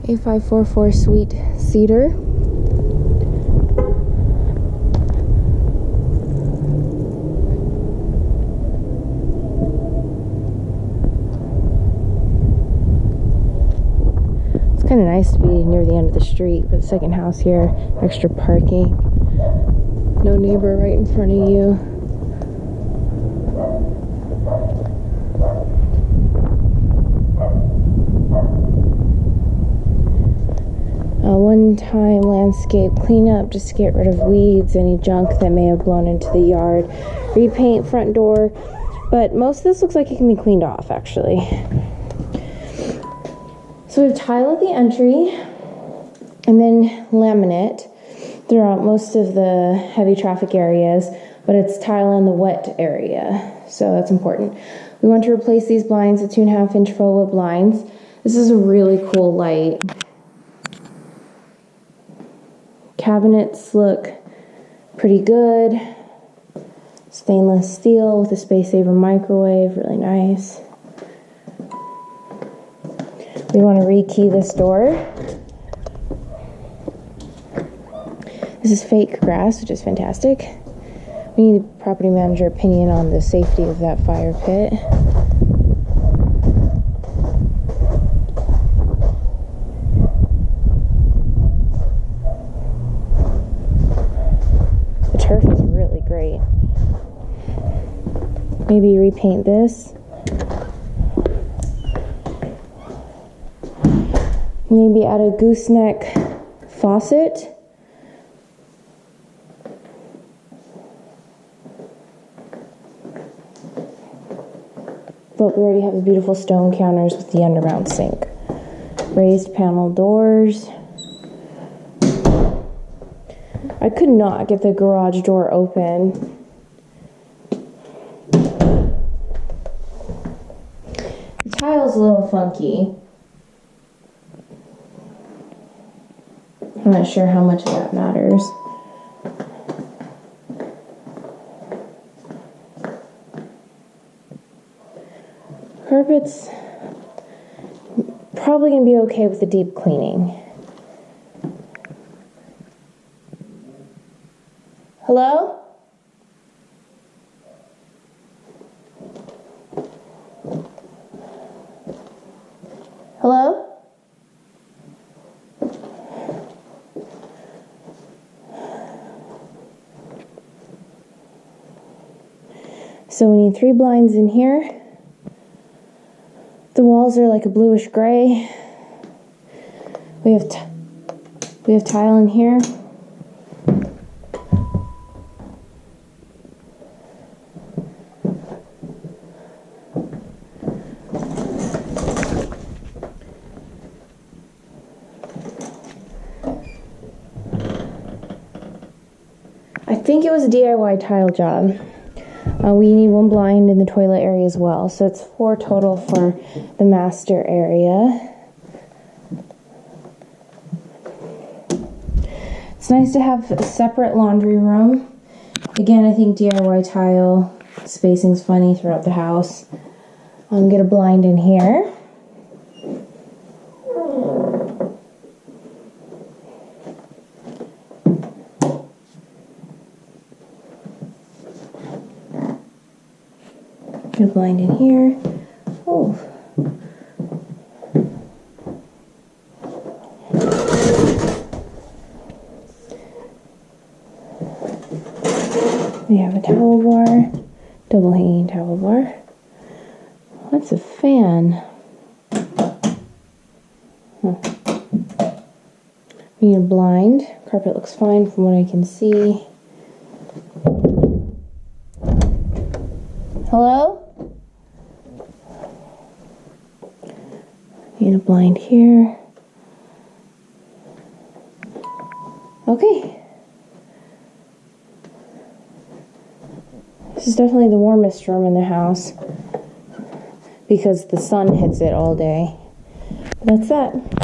A544 Sweet Cedar. It's kind of nice to be near the end of the street, but second house here, extra parking. No neighbor right in front of you. One-time landscape cleanup just to get rid of weeds, any junk that may have blown into the yard. Repaint front door, but most of this looks like it can be cleaned off actually. So we have tile at the entry and then laminate throughout most of the heavy traffic areas, but it's tile in the wet area, so that's important. We want to replace these blinds with 2.5 inch faux wood blinds. This is a really cool light. Cabinets look pretty good. Stainless steel with a space saver microwave, really nice. We want to rekey this door. This is fake grass, which is fantastic. We need the property manager opinion on the safety of that fire pit. The turf is really great. Maybe repaint this. Maybe add a gooseneck faucet. But we already have the beautiful stone counters with the undermount sink. Raised panel doors. I could not get the garage door open. The tile's a little funky. I'm not sure how much of that matters. Carpet's probably going to be okay with the deep cleaning. Hello? Hello? So we need 3 blinds in here. The walls are like a bluish gray. We have tile in here. I think it was a DIY tile job. We need 1 blind in the toilet area as well, so it's 4 total for the master area. It's nice to have a separate laundry room. Again, I think DIY tile spacing's funny throughout the house. Get a blind in here. Get a blind in here. Oh. We have a towel bar, double hanging towel bar. That's a fan. We need a blind. Carpet looks fine from what I can see. Hello? Need a blind here. Okay. This is definitely the warmest room in the house because the sun hits it all day. But that's that.